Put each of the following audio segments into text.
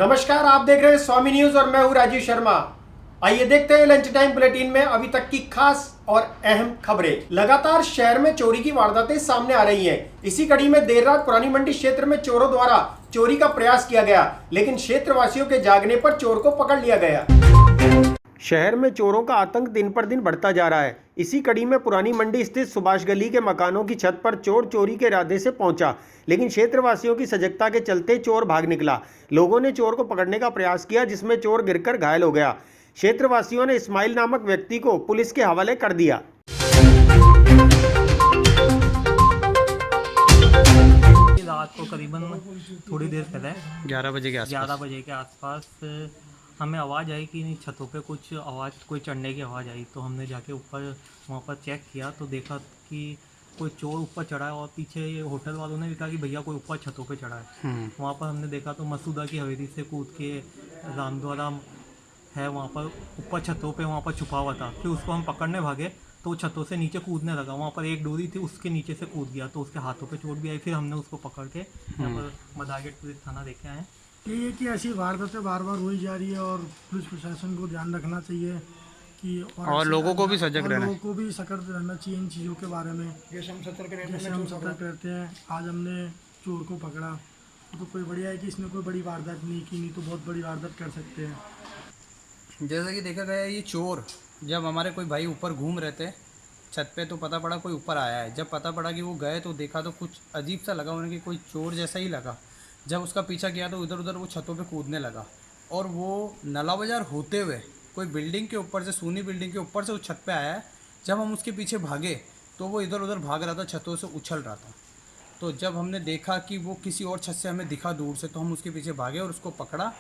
नमस्कार, आप देख रहे हैं स्वामी न्यूज और मैं हूं राजीव शर्मा। आइए देखते हैं लंच टाइम बुलेटिन में अभी तक की खास और अहम खबरें। लगातार शहर में चोरी की वारदातें सामने आ रही हैं। इसी कड़ी में देर रात पुरानी मंडी क्षेत्र में चोरों द्वारा चोरी का प्रयास किया गया, लेकिन क्षेत्रवासियों के जागने पर चोर को पकड़ लिया गया। शहर में चोरों का आतंक दिन पर दिन बढ़ता जा रहा है। इसी कड़ी में पुरानी मंडी स्थित सुभाष गली के मकानों की छत पर चोर चोरी के इरादे से पहुंचा, लेकिन क्षेत्रवासियों की सजगता के चलते चोर भाग निकला। लोगों ने चोर को पकड़ने का प्रयास किया, जिसमें चोर गिरकर घायल हो गया। क्षेत्रवासियों ने इस्माइल नामक व्यक्ति को पुलिस के हवाले कर दिया। रात को करीबन थोड़ी देर पहले 11 बजे के आसपास हमें आवाज़ आई कि छतों पे कुछ आवाज़, कोई चढ़ने की आवाज़ आई। तो हमने जाके ऊपर वहाँ पर चेक किया तो देखा कि कोई चोर ऊपर चढ़ा है, और पीछे ये होटल वालों ने भी कहा कि भैया कोई ऊपर छतों पे चढ़ा है। वहाँ पर हमने देखा तो मसूदा की हवेली से कूद के रामद्वारा है वहाँ पर ऊपर छतों पे वहाँ पर छुपा हुआ था। फिर उसको हम पकड़ने भागे तो छतों से नीचे कूदने लगा। वहाँ पर एक डोरी थी, उसके नीचे से कूद गया तो उसके हाथों पे चोट भी आई। फिर हमने उसको पकड़ के यहाँ पर मदारगढ़ पुलिस थाना लेके आए। ये कि ऐसी वारदातें बार बार हुई जा रही है और पुलिस प्रशासन को ध्यान रखना चाहिए कि और लोगों को भी सजग रहना, लोगों को भी सतर्क रहना चाहिए इन चीज़ों के बारे में। जैसे हम सतर्क रहते हैं, आज हमने चोर को पकड़ा तो कोई बढ़िया है कि इसने कोई बड़ी वारदात नहीं की, नहीं तो बहुत बड़ी वारदात कर सकते हैं। जैसा कि देखा गया ये चोर जब हमारे कोई भाई ऊपर घूम रहे थे छत पे, तो पता पड़ा कोई ऊपर आया है। जब पता पड़ा कि वो गए तो देखा तो कुछ अजीब सा लगा उन्हें कि कोई चोर जैसा ही लगा। जब उसका पीछा किया तो इधर उधर वो छतों पे कूदने लगा, और वो नला बाजार होते हुए कोई बिल्डिंग के ऊपर से, सूनी बिल्डिंग के ऊपर से उस छत पे आया है। जब हम उसके पीछे भागे तो वो इधर उधर भाग रहा था, छतों से उछल रहा था। तो जब हमने देखा कि वो किसी और छत से हमें दिखा दूर से, तो हम उसके पीछे भागे और उसको पकड़ा,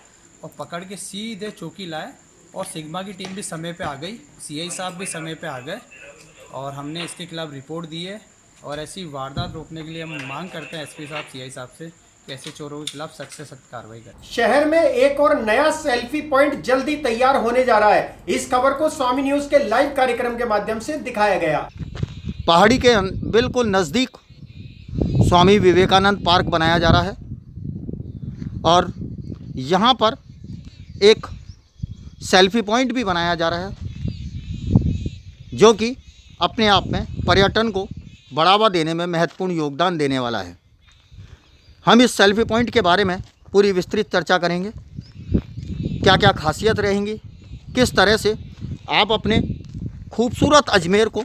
और पकड़ के सीधे चौकी लाए। और सिग्मा की टीम भी समय पे आ गई, सीआई साहब भी समय पे आ गए, और हमने इसके खिलाफ रिपोर्ट दी है। और ऐसी वारदात रोकने के लिए हम मांग करते हैं एसपी साहब, सीआई साहब से कि ऐसे चोरों के खिलाफ सख्त से सख्त कार्रवाई करें। शहर में एक और नया सेल्फी पॉइंट जल्दी तैयार होने जा रहा है। इस खबर को स्वामी न्यूज के लाइव कार्यक्रम के माध्यम से दिखाया गया। पहाड़ी के बिल्कुल नज़दीक स्वामी विवेकानंद पार्क बनाया जा रहा है, और यहाँ पर एक सेल्फी पॉइंट भी बनाया जा रहा है, जो कि अपने आप में पर्यटन को बढ़ावा देने में महत्वपूर्ण योगदान देने वाला है। हम इस सेल्फी पॉइंट के बारे में पूरी विस्तृत चर्चा करेंगे। क्या क्या खासियत रहेंगी, किस तरह से आप अपने खूबसूरत अजमेर को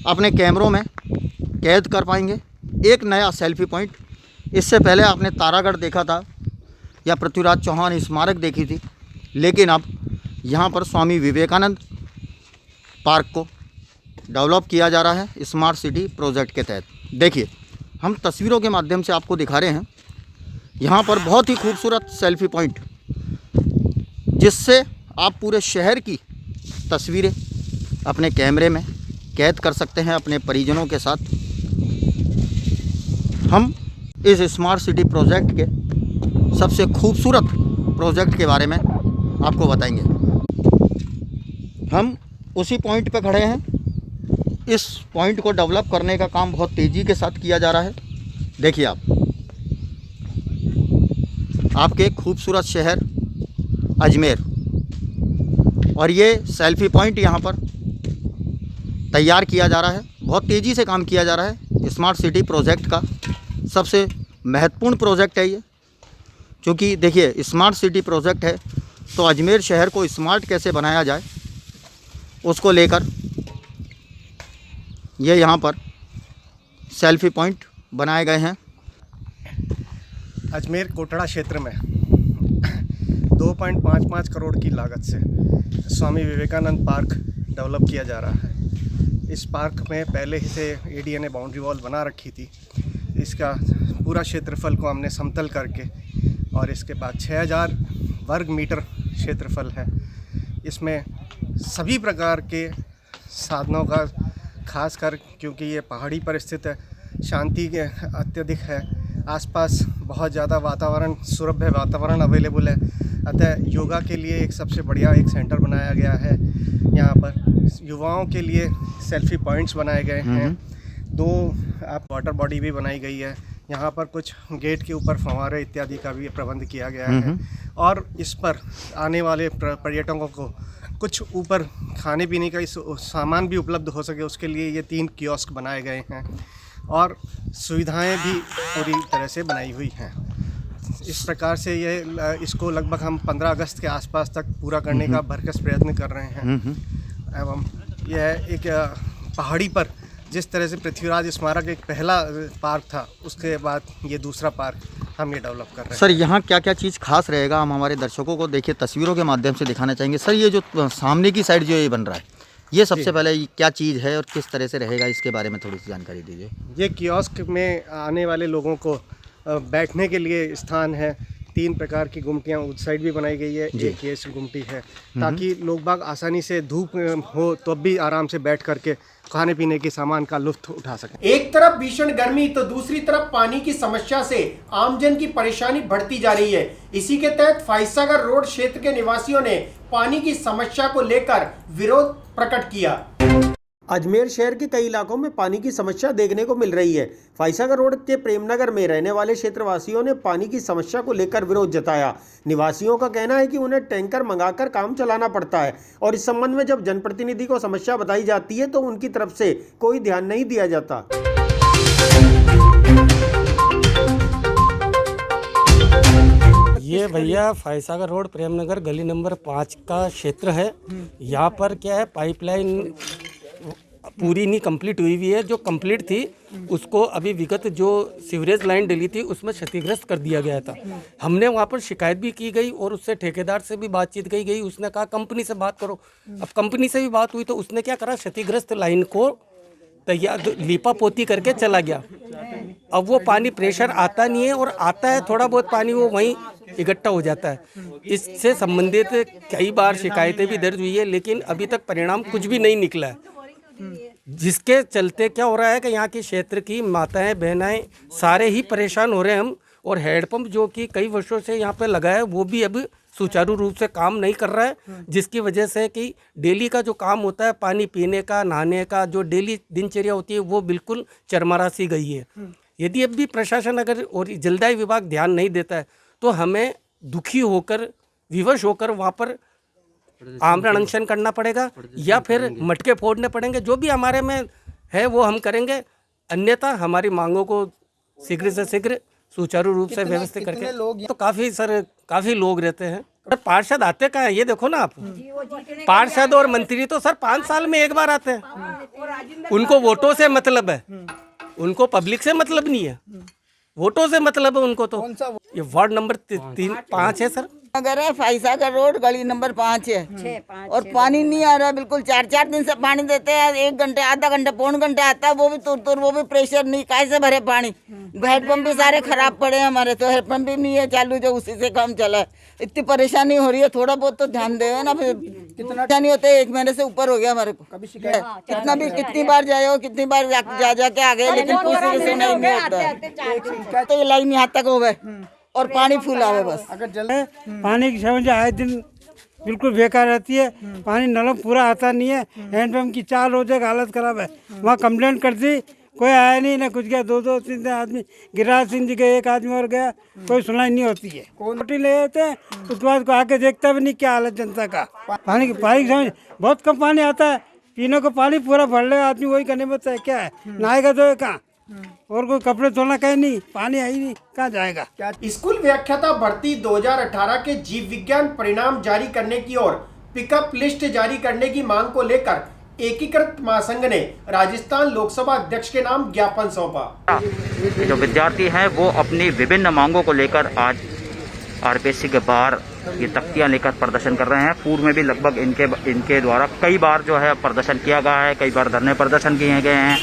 अपने कैमरों में कैद कर पाएंगे। एक नया सेल्फी पॉइंट, इससे पहले आपने तारागढ़ देखा था या पृथ्वीराज चौहान स्मारक देखी थी, लेकिन अब यहाँ पर स्वामी विवेकानंद पार्क को डेवलप किया जा रहा है स्मार्ट सिटी प्रोजेक्ट के तहत। देखिए, हम तस्वीरों के माध्यम से आपको दिखा रहे हैं यहाँ पर बहुत ही खूबसूरत सेल्फी पॉइंट, जिससे आप पूरे शहर की तस्वीरें अपने कैमरे में कैद कर सकते हैं अपने परिजनों के साथ। हम इस स्मार्ट सिटी प्रोजेक्ट के सबसे खूबसूरत प्रोजेक्ट के बारे में आपको बताएंगे। हम उसी पॉइंट पर खड़े हैं। इस पॉइंट को डेवलप करने का काम बहुत तेज़ी के साथ किया जा रहा है। देखिए, आपके खूबसूरत शहर अजमेर, और ये सेल्फी पॉइंट यहाँ पर तैयार किया जा रहा है। बहुत तेज़ी से काम किया जा रहा है। स्मार्ट सिटी प्रोजेक्ट का सबसे महत्वपूर्ण प्रोजेक्ट है ये, क्योंकि देखिए, स्मार्ट सिटी प्रोजेक्ट है तो अजमेर शहर को स्मार्ट कैसे बनाया जाए, उसको लेकर ये यहाँ पर सेल्फी पॉइंट बनाए गए हैं। अजमेर कोटड़ा क्षेत्र में 2.55 करोड़ की लागत से स्वामी विवेकानंद पार्क डेवलप किया जा रहा है। इस पार्क में पहले ही से एडीए ने बाउंड्री वॉल बना रखी थी। इसका पूरा क्षेत्रफल को हमने समतल करके, और इसके बाद 6000 वर्ग मीटर क्षेत्रफल है। इसमें सभी प्रकार के साधनों का, खासकर क्योंकि ये पहाड़ी पर स्थित है, शांति के अत्यधिक है। आसपास बहुत ज़्यादा वातावरण, सुलभ वातावरण अवेलेबल है। अतः योगा के लिए एक सबसे बढ़िया एक सेंटर बनाया गया है। यहाँ पर युवाओं के लिए सेल्फी पॉइंट्स बनाए गए हैं। 2 वाटर बॉडी भी बनाई गई है, यहाँ पर कुछ गेट के ऊपर फव्वारे इत्यादि का भी प्रबंध किया गया है और इस पर आने वाले पर्यटकों को कुछ ऊपर खाने पीने का सामान भी उपलब्ध हो सके, उसके लिए ये 3 कियोस्क बनाए गए हैं और सुविधाएं भी पूरी तरह से बनाई हुई हैं। इस प्रकार से इसको लगभग हम 15 अगस्त के आसपास तक पूरा करने का भरकस प्रयत्न कर रहे हैं। एवं यह एक पहाड़ी पर जिस तरह से पृथ्वीराज स्मारक एक पहला पार्क था, उसके बाद ये दूसरा पार्क हम ये डेवलप कर रहे हैं। सर यहाँ क्या क्या चीज़ खास रहेगा, हम हमारे दर्शकों को देखिए तस्वीरों के माध्यम से दिखाना चाहेंगे। सर ये जो सामने की साइड जो ये बन रहा है, ये सबसे पहले क्या चीज़ है और किस तरह से रहेगा, इसके बारे में थोड़ी सी जानकारी दीजिए। ये कियोस्क में आने वाले लोगों को बैठने के लिए स्थान है। 3 प्रकार की गुमटियाँ उस साइड भी बनाई गई है, एक ये गुमटी है, ताकि लोग बाग आसानी से धूप हो तो भी आराम से बैठ करके खाने पीने के सामान का लुत्फ उठा सकें। एक तरफ भीषण गर्मी तो दूसरी तरफ पानी की समस्या से आमजन की परेशानी बढ़ती जा रही है। इसी के तहत फाइसागर रोड क्षेत्र के निवासियों ने पानी की समस्या को लेकर विरोध प्रकट किया। अजमेर शहर के कई इलाकों में पानी की समस्या देखने को मिल रही है। फाइसागर रोड के प्रेमनगर में रहने वाले क्षेत्रवासियों ने पानी की समस्या को लेकर विरोध जताया। निवासियों का कहना है कि उन्हें टैंकर मंगाकर काम चलाना पड़ता है और इस संबंध में जब जनप्रतिनिधि को समस्या बताई जाती है तो उनकी तरफ से कोई ध्यान नहीं दिया जाता। ये भैया फाइसागर रोड प्रेमनगर गली नंबर 5 का क्षेत्र है। यहाँ पर क्या है, पाइपलाइन पूरी नहीं कंप्लीट हुई हुई है। जो कंप्लीट थी उसको अभी विगत जो सीवरेज लाइन डली थी उसमें क्षतिग्रस्त कर दिया गया था। हमने वहाँ पर शिकायत भी की गई और उससे ठेकेदार से भी बातचीत की गई। उसने कहा कंपनी से बात करो। अब कंपनी से भी बात हुई तो उसने क्या करा, क्षतिग्रस्त लाइन को तैयार लीपा पोती करके चला गया। अब वो पानी प्रेशर आता नहीं है और आता है थोड़ा बहुत पानी वो वहीं इकट्ठा हो जाता है। इससे संबंधित कई बार शिकायतें भी दर्ज हुई है, लेकिन अभी तक परिणाम कुछ भी नहीं निकला है। जिसके चलते क्या हो रहा है कि यहाँ के क्षेत्र की माताएं बहनाएं सारे ही परेशान हो रहे हैं हम। और हैंडपम्प जो कि कई वर्षों से यहाँ पे लगा है वो भी अब सुचारू रूप से काम नहीं कर रहा है, जिसकी वजह से कि डेली का जो काम होता है पानी पीने का, नहाने का, जो डेली दिनचर्या होती है वो बिल्कुल चरमरा सी गई है। यदि अब भी प्रशासन अगर और जलदाय विभाग ध्यान नहीं देता है तो हमें दुखी होकर, विवश होकर वहाँ पर आमरण अनशन करना पड़ेगा या फिर मटके फोड़ने पड़ेंगे। जो भी हमारे में है वो हम करेंगे, अन्यथा हमारी मांगों को शीघ्र से शीघ्र सुचारू रूप से व्यवस्थित करके। तो काफ़ी लोग रहते हैं। सर पार्षद आते कहाँ हैं, ये देखो ना आप। पार्षद और मंत्री तो सर 5 साल में एक बार आते हैं। उनको वोटों से मतलब है, उनको पब्लिक से मतलब नहीं है, वोटों से मतलब है उनको। तो ये वार्ड नंबर 3-5 है सर। अगर है फाइसागर रोड गली नंबर 5 है और पानी नहीं आ रहा है बिल्कुल। 4-4 दिन से पानी देते हैं, 1 घंटे, आधा घंटा, पौन घंटा आता है, वो भी तुर वो भी प्रेशर नहीं। कैसे भरे पानी? हैंडपम्प भी सारे खराब पड़े हैं हमारे, तो हैंडपम्प भी नहीं है चालू, जो उसी से काम चला है। इतनी परेशानी हो रही है, थोड़ा बहुत तो ध्यान दे ना। फिर कितना परेशानी होता है, 1 महीने से ऊपर हो गया हमारे को। कितनी बार जाए हो, कितनी बार जाके आ गए, लेकिन किसी की सुनाई नहीं होता है। तो ये लाइन यहाँ तक हो गए और पानी फूल आवे बस। पानी की समस्या आए दिन बिल्कुल बेकार रहती है। पानी नल पूरा आता नहीं है। हैंडपम्प की 4 रोजे का हालत खराब है। वहाँ कंप्लेंट कर दी, कोई आया नहीं, ना कुछ गया। 2-3 आदमी गिरिराज सिंह जी गए, 1 आदमी और गया, कोई सुनाई नहीं होती है। रोटी ले जाते हैं, उसके बाद को आके देखता भी नहीं क्या हालत जनता का। पानी की समझ बहुत कम पानी आता है। पीने को पानी पूरा भर ले आदमी, वही करने में है क्या है, नहाएगा तो कहाँ, और कोई कपड़े धोना कहीं नहीं, पानी है ही नहीं, कहाँ जाएगा। स्कूल व्याख्याता भर्ती 2018 के जीव विज्ञान परिणाम जारी करने की और पिकअप लिस्ट जारी करने की मांग को लेकर एकीकृत महासंघ ने राजस्थान लोकसभा अध्यक्ष के नाम ज्ञापन सौंपा। जो विद्यार्थी हैं वो अपनी विभिन्न मांगों को लेकर आज आरपीएससी के बाहर ये तख्तियां लेकर प्रदर्शन कर रहे हैं। पूर्व में भी लगभग इनके द्वारा कई बार जो है प्रदर्शन किया गया है, कई बार धरने प्रदर्शन किए गए हैं।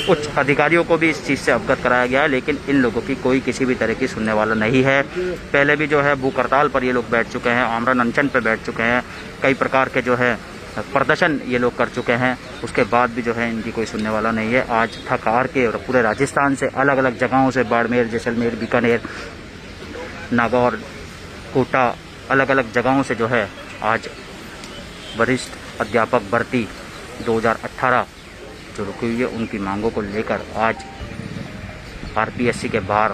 उच्च अधिकारियों को भी इस चीज़ से अवगत कराया गया है, लेकिन इन लोगों की कोई किसी भी तरह की सुनने वाला नहीं है। पहले भी जो है भूख हड़ताल पर ये लोग बैठ चुके हैं, आमरण अनशन पर बैठ चुके हैं, कई प्रकार के जो है प्रदर्शन ये लोग कर चुके हैं। उसके बाद भी जो है इनकी कोई सुनने वाला नहीं है। आज थक हार के और पूरे राजस्थान से अलग अलग जगहों से, बाड़मेर, जैसलमेर, बीकानेर, नागौर, कोटा, अलग अलग जगहों से जो है आज वरिष्ठ अध्यापक भर्ती 2018 जो रुकी हुई है उनकी मांगों को लेकर आज आरपीएससी के बाहर।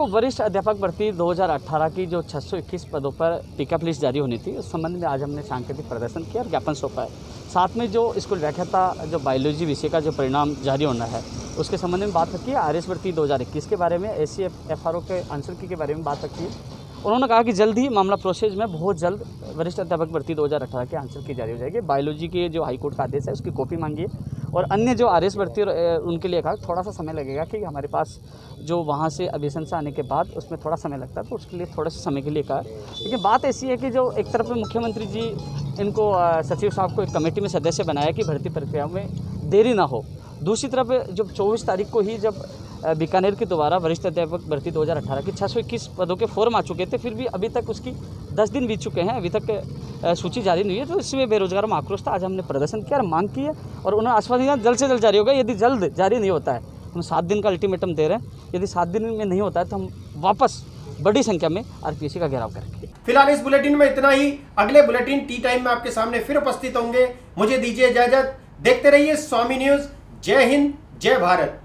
वरिष्ठ अध्यापक भर्ती 2018 की जो 621 पदों पर पिकअप लिस्ट जारी होनी थी, उस संबंध में आज हमने सांकेतिक प्रदर्शन किया और ज्ञापन सौंपा है। साथ में जो स्कूल व्याख्याता जो बायोलॉजी विषय का जो परिणाम जारी होना है उसके संबंध में बात रखी है। आरएस भर्ती 2021 के बारे में, SCFRO के आंसर की के बारे में बात रखी है। उन्होंने कहा कि जल्द ही मामला प्रोसेस में बहुत जल्द वरिष्ठ अध्यापक भर्ती 2018 के आंसर की जारी हो जाएगी। बायोलॉजी के जो हाईकोर्ट का आदेश है उसकी कॉपी मांगी है और अन्य जो आरएस भर्ती उनके लिए कहा थोड़ा सा समय लगेगा कि हमारे पास जो वहाँ से अभिशंसा आने के बाद उसमें थोड़ा समय लगता है, तो उसके लिए थोड़े से समय के लिए कहा। लेकिन बात ऐसी है कि जो एक तरफ मुख्यमंत्री जी इनको सचिव साहब को एक कमेटी में सदस्य बनाया कि भर्ती प्रक्रिया में देरी ना हो, दूसरी तरफ जब 24 तारीख को ही जब बीकानेर के द्वारा वरिष्ठ अध्यापक भर्ती 2018 की 621 पदों के फॉर्म आ चुके थे, फिर भी अभी तक उसकी 10 दिन बीत चुके हैं, अभी तक सूची जारी नहीं है। तो इसमें बेरोजगारों में आक्रोश था। आज हमने प्रदर्शन किया और मांग की है और उन्होंने आश्वासन दिया जल्द से जल्द जारी होगा। यदि जल्द जारी नहीं होता है, हम 7 दिन का अल्टीमेटम दे रहे हैं, यदि 7 दिन में नहीं होता है तो हम वापस बड़ी संख्या में आरपीएससी का घेराव करेंगे। फिलहाल इस बुलेटिन में इतना ही। अगले बुलेटिन टी टाइम में आपके सामने फिर उपस्थित होंगे। मुझे दीजिए इजाजत। देखते रहिए स्वामी न्यूज। जय हिंद, जय भारत।